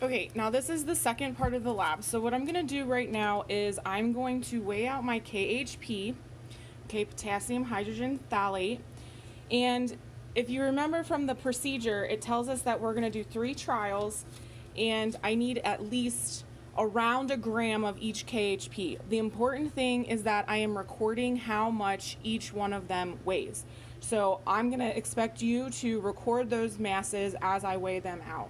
Okay, now this is the second part of the lab. So what I'm going to do right now is I'm going to weigh out my KHP, okay, potassium hydrogen phthalate. And if you remember from the procedure, it tells us that we're going to do 3 trials, and I need at least around a gram of each KHP. The important thing is that I am recording how much each one of them weighs. So I'm going to expect you to record those masses as I weigh them out.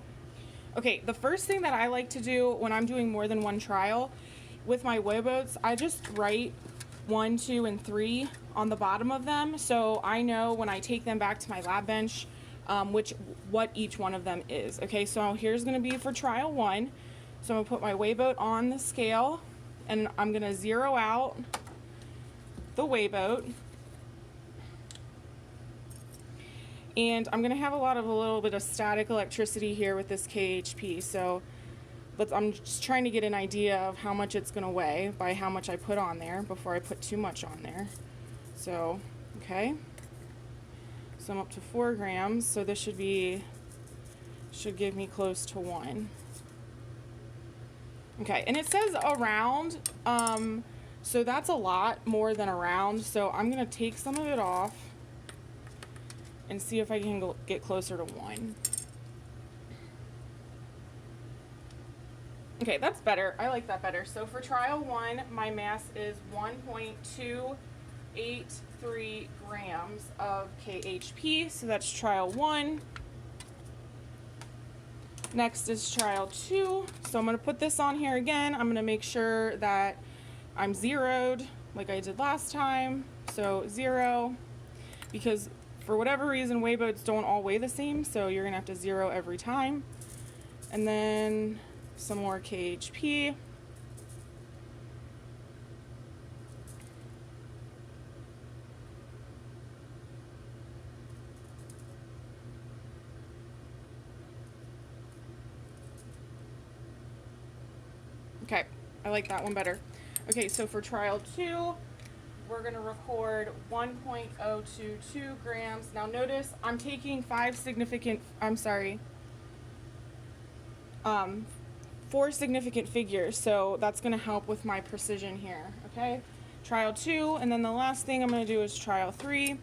Okay, the first thing that I like to do when I'm doing more than one trial with my weigh boats, I just write 1, 2, and 3 on the bottom of them, so I know when I take them back to my lab bench what each one of them is. Okay, so here's going to be for trial 1. So I'm going to put my weigh boat on the scale, and I'm going to zero out the weigh boat. And I'm going to have a little bit of static electricity here with this KHP, so I'm just trying to get an idea of how much it's going to weigh by how much I put on there before I put too much on there. So, okay. So I'm up to 4 grams, so this should give me close to 1. Okay, and it says around, so that's a lot more than around, so I'm going to take some of it off and see if I can get closer to 1. Okay, that's better. I like that better. So for trial 1, my mass is 1.283 grams of KHP. So that's trial 1. Next is trial 2. So I'm going to put this on here again. I'm going to make sure that I'm zeroed like I did last time. So 0, because for whatever reason, weigh boats don't all weigh the same, so you're going to have to 0 every time. And then some more KHP. Okay, I like that one better. Okay, so for trial 2, we're going to record 1.022 grams. Now notice I'm taking 4 significant figures, so that's going to help with my precision here, okay? Trial 2, and then the last thing I'm going to do is trial 3.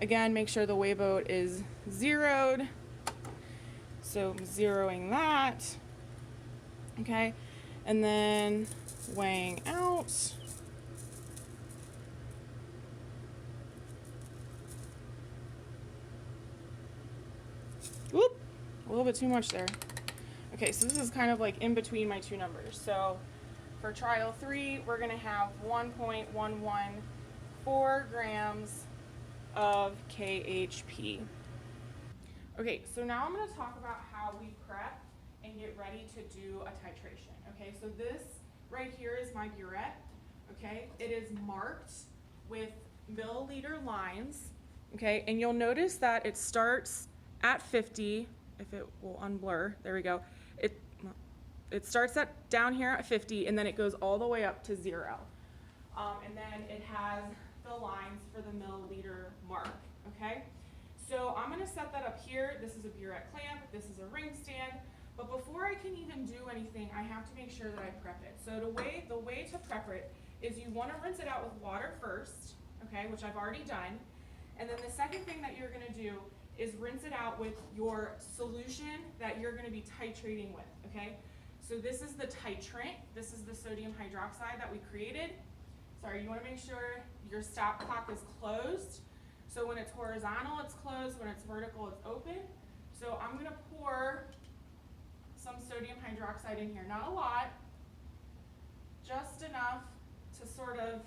Again, make sure the weigh boat is zeroed. So I'm zeroing that, okay? And then weighing out. Whoop, a little bit too much there. Okay, so this is kind of like in between my 2 numbers. So for trial 3, we're going to have 1.114 grams of KHP. Okay, so now I'm going to talk about how we prep and get ready to do a titration. Okay, so this right here is my burette. Okay, it is marked with milliliter lines. Okay, and you'll notice that it starts at 50. If it will unblur, there we go. It starts down here at 50, and then it goes all the way up to 0. And then it has the lines for the milliliter mark, okay? So I'm gonna set that up here. This is a burette clamp, this is a ring stand, but before I can even do anything, I have to make sure that I prep it. So the way to prep it is you wanna rinse it out with water first, okay, which I've already done. And then the second thing that you're gonna do is rinse it out with your solution that you're gonna be titrating with, okay? So this is the titrant. This is the sodium hydroxide that we created. Sorry, you wanna make sure your stop clock is closed. So when it's horizontal, it's closed. When it's vertical, it's open. So I'm gonna pour some sodium hydroxide in here. Not a lot, just enough to sort of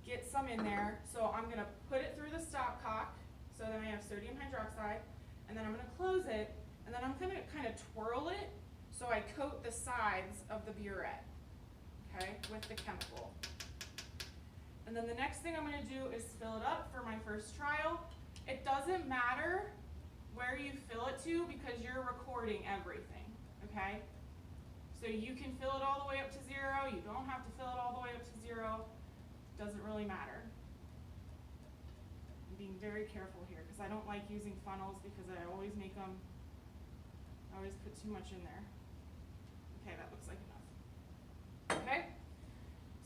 get some in there. So I'm gonna put it through the stopcock. So then I have sodium hydroxide, and then I'm gonna close it, and then I'm gonna kind of twirl it so I coat the sides of the burette, okay, with the chemical. And then the next thing I'm gonna do is fill it up for my first trial. It doesn't matter where you fill it to because you're recording everything, okay? So you can fill it all the way up to 0, you don't have to fill it all the way up to 0, doesn't really matter. I'm being very careful here because I don't like using funnels because I always make them I always put too much in there. Okay, that looks like enough. Okay,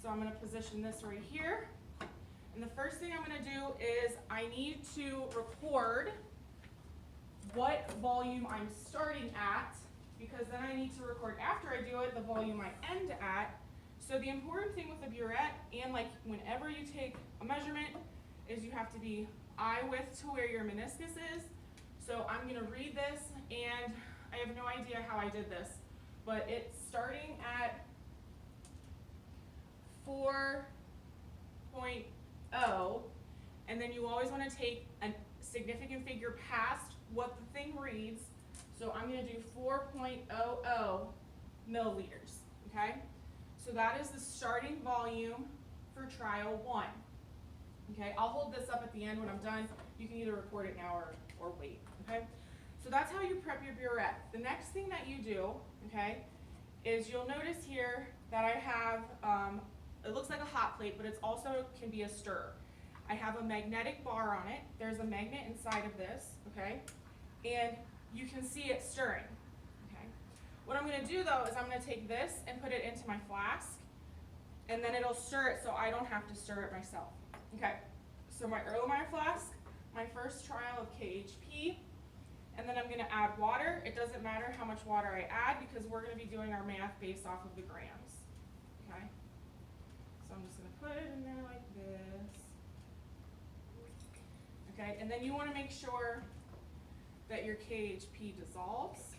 so I'm going to position this right here. And the first thing I'm going to do is I need to record what volume I'm starting at, because then I need to record after I do it the volume I end at. So the important thing with a burette, and like whenever you take a measurement, is you have to be eye width to where your meniscus is. So I'm going to read this, and I have no idea how I did this, but it's starting at 4.0, and then you always want to take a significant figure past what the thing reads. So I'm going to do 4.00 milliliters, okay? So that is the starting volume for trial 1. Okay, I'll hold this up at the end when I'm done. You can either record it now or wait, okay? So that's how you prep your burette. The next thing that you do, okay, is you'll notice here that I have, it looks like a hot plate, but it's also can be a stirrer. I have a magnetic bar on it. There's a magnet inside of this, okay? And you can see it stirring, okay? What I'm gonna do though is I'm gonna take this and put it into my flask, and then it'll stir it so I don't have to stir it myself. Okay, so my Erlenmeyer flask, my first trial of KHP, and then I'm going to add water. It doesn't matter how much water I add because we're going to be doing our math based off of the grams. Okay, so I'm just going to put it in there like this. Okay, and then you want to make sure that your KHP dissolves.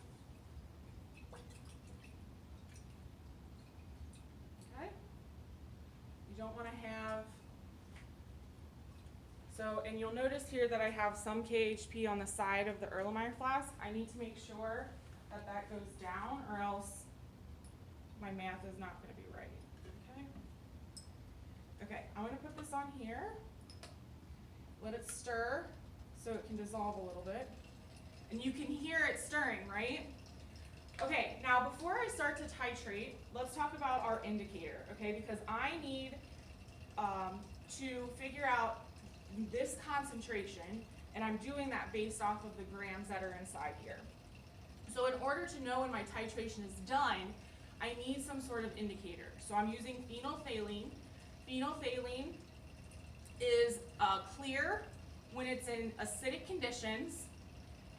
Okay, you don't want to have. So, and you'll notice here that I have some KHP on the side of the Erlenmeyer flask. I need to make sure that that goes down, or else my math is not going to be right. Okay. Okay, I'm going to put this on here. Let it stir so it can dissolve a little bit. And you can hear it stirring, right? Okay, now before I start to titrate, let's talk about our indicator, okay? Because I need to figure out this concentration, and I'm doing that based off of the grams that are inside here. So in order to know when my titration is done, I need some sort of indicator. So I'm using phenolphthalein. Phenolphthalein is clear when it's in acidic conditions.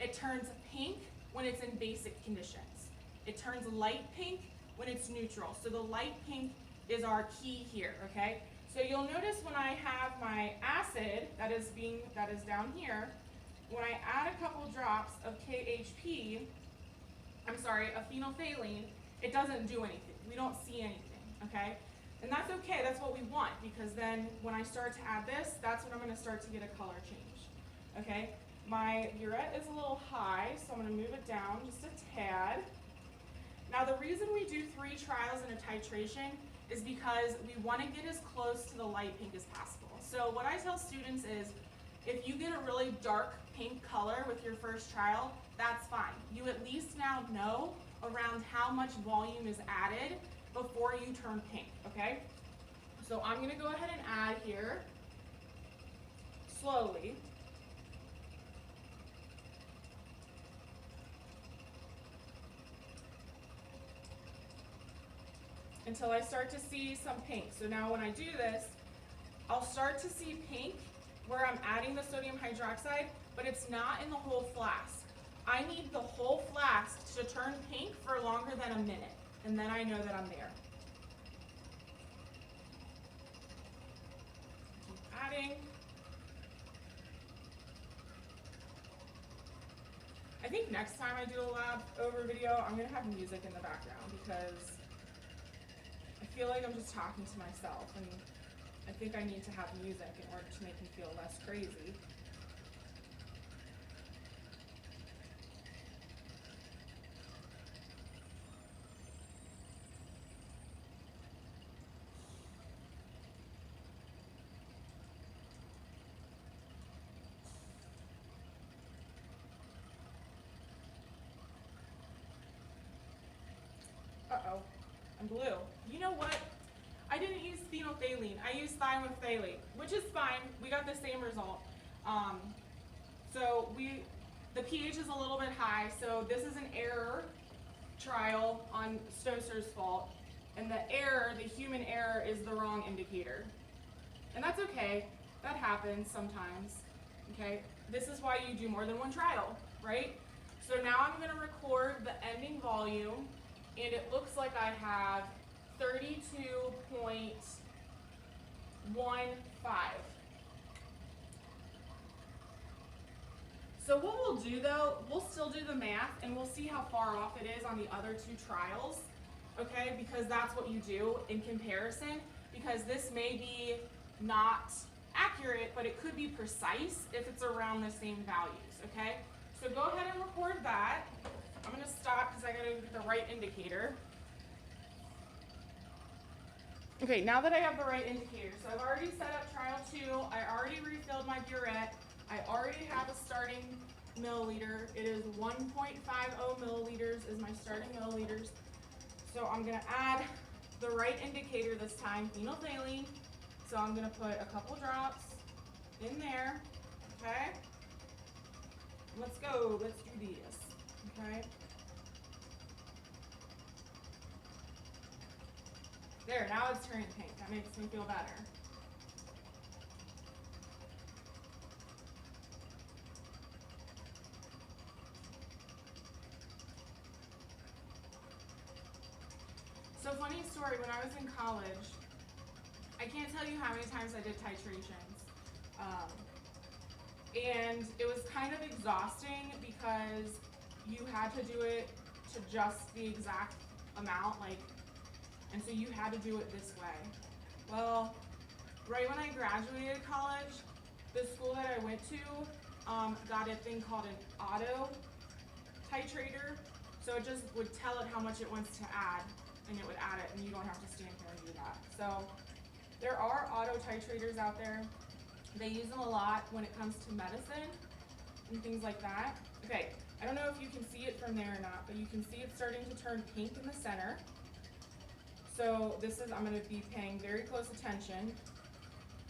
It turns pink when it's in basic conditions. It turns light pink when it's neutral. So the light pink is our key here, okay? So you'll notice when I have my acid that is down here, when I add a couple drops of KHP, a phenolphthalein, it doesn't do anything. We don't see anything, okay? And that's okay, that's what we want, because then when I start to add this, that's when I'm gonna start to get a color change, okay? My burette is a little high, so I'm gonna move it down just a tad. Now the reason we do 3 trials in a titration is because we want to get as close to the light pink as possible. So what I tell students is, if you get a really dark pink color with your first trial, that's fine. You at least now know around how much volume is added before you turn pink, okay? So I'm going to go ahead and add here slowly. Until I start to see some pink. So now when I do this, I'll start to see pink where I'm adding the sodium hydroxide, but it's not in the whole flask. I need the whole flask to turn pink for longer than a minute, and then I know that I'm there. Keep adding. I think next time I do a lab over video, I'm gonna have music in the background because I feel like I'm just talking to myself, and I think I need to have music in order to make me feel less crazy. Uh-oh, I'm blue. You know what? I didn't use phenolphthalein. I used thiamephthalate, which is fine. We got the same result. So the pH is a little bit high, so this is an error trial on Stoser's fault, and the error, the human error, is the wrong indicator. And that's okay, that happens sometimes, okay? This is why you do more than one trial, right? So now I'm gonna record the ending volume, and it looks like I have 32.15. So what we'll do though, we'll still do the math and we'll see how far off it is on the other two trials, okay? Because that's what you do in comparison, because this may be not accurate, but it could be precise if it's around the same values, okay? So go ahead and record that. I'm gonna stop because I gotta get the right indicator. Okay, now that I have the right indicator, so I've already set up trial 2, I already refilled my burette, I already have a starting milliliter. It is 1.50 milliliters is my starting milliliters. So I'm gonna add the right indicator this time, phenolphthalein. So I'm gonna put a couple drops in there, okay? Let's go, let's do this, okay? There, now it's turning pink. That makes me feel better. So funny story, when I was in college, I can't tell you how many times I did titrations. And it was kind of exhausting because you had to do it to just the exact amount, and so you had to do it this way. Well, right when I graduated college, the school that I went to got a thing called an auto titrator. So it just would tell it how much it wants to add, and it would add it, and you don't have to stand here and do that. So there are auto titrators out there. They use them a lot when it comes to medicine and things like that. Okay, I don't know if you can see it from there or not, but you can see it's starting to turn pink in the center. So this is, I'm gonna be paying very close attention.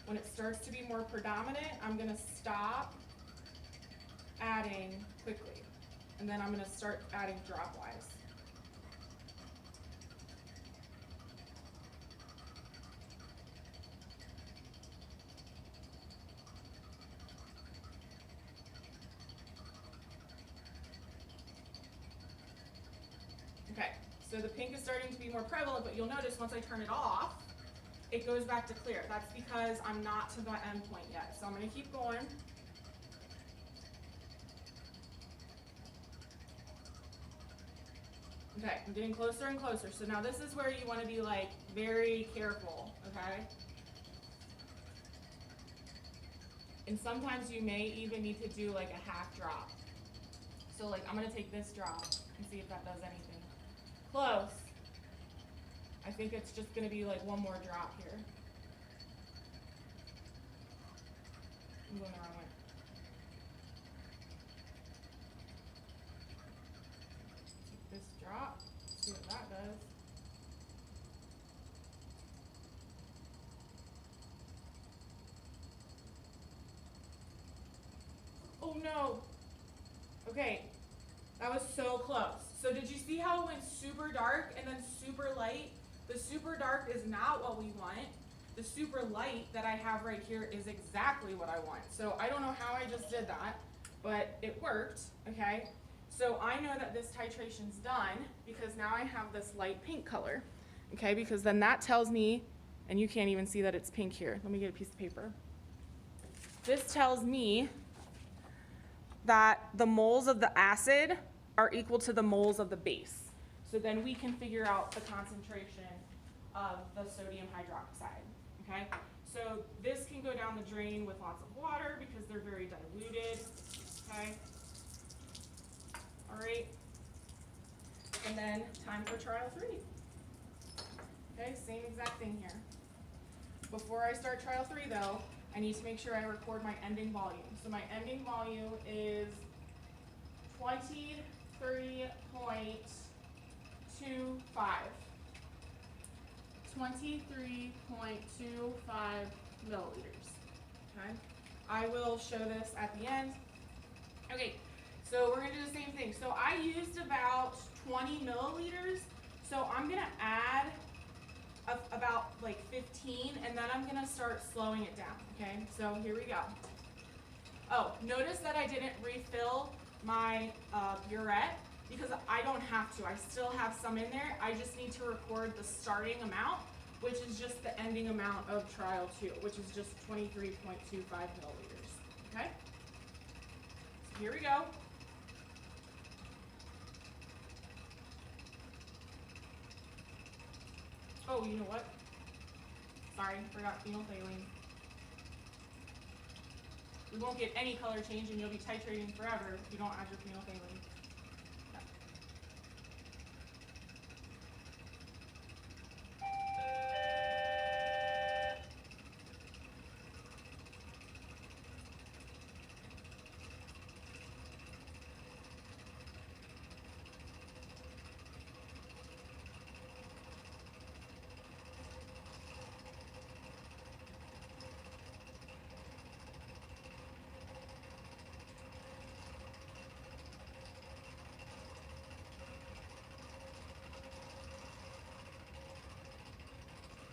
When it starts to be more predominant, I'm gonna stop adding quickly. And then I'm gonna start adding dropwise. Okay, so the pink is starting to be more prevalent, but you'll notice once I turn it off, it goes back to clear. That's because I'm not to the end point yet. So I'm gonna keep going. Okay, I'm getting closer and closer. So now this is where you wanna be very careful, okay? And sometimes you may even need to do a half drop. So I'm gonna take this drop and see if that does anything. Close. I think it's just gonna be one more drop here. I'm going the wrong way. Take this drop, see what that does. Oh no. Okay, that was so close. So did you see how it went super dark and then super light? The super dark is not what we want. The super light that I have right here is exactly what I want. So I don't know how I just did that, but it worked, okay? So I know that this titration's done because now I have this light pink color, okay? Because then that tells me, and you can't even see that it's pink here. Let me get a piece of paper. This tells me that the moles of the acid are equal to the moles of the base. So then we can figure out the concentration of the sodium hydroxide, okay? So this can go down the drain with lots of water because they're very diluted, okay? All right, and then time for trial 3. Okay, same exact thing here. Before I start trial 3 though, I need to make sure I record my ending volume. So my ending volume is 23.25. 23.25 milliliters, okay? I will show this at the end. Okay, So we're gonna do the same thing. So I used about 20 milliliters. So I'm gonna add about like 15, and then I'm gonna start slowing it down, okay? So here we go. Oh, notice that I didn't refill my burette because I don't have to. I still have some in there. I just need to record the starting amount, which is just the ending amount of trial 2, which is just 23.25 milliliters, okay? So here we go. Oh, you know what? Sorry, forgot phenolphthalein. We won't get any color change and you'll be titrating forever if you don't add your phenolphthalein.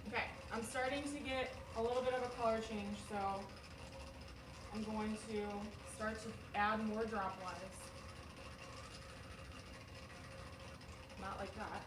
Okay, I'm starting to get a little bit of a color change, so I'm going to start to add more dropwise. Not like that.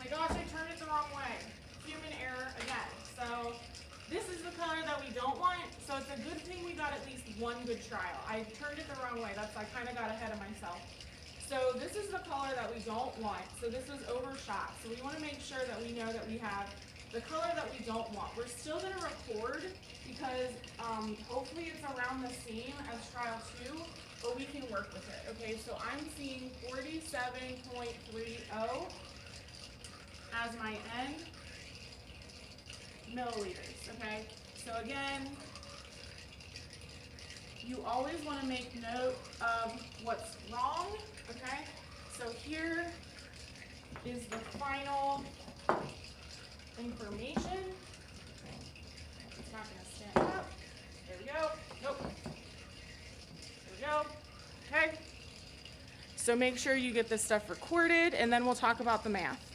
My gosh, I turned it the wrong way. Human error again. So this is the color that we don't want. So it's a good thing we got at least one good trial. I turned it the wrong way. I kind of got ahead of myself. So this is the color that we don't want. So this was overshot. So we want to make sure that we know that we have the color that we don't want. We're still going to record because hopefully it's around the same as trial 2, but we can work with it. Okay, so I'm seeing 47.30 as my end milliliters, okay? So again, you always want to make note of what's wrong, okay? So here is the final information. It's not going to stand up. There we go. Nope. There we go. Okay. So make sure you get this stuff recorded, and then we'll talk about the math.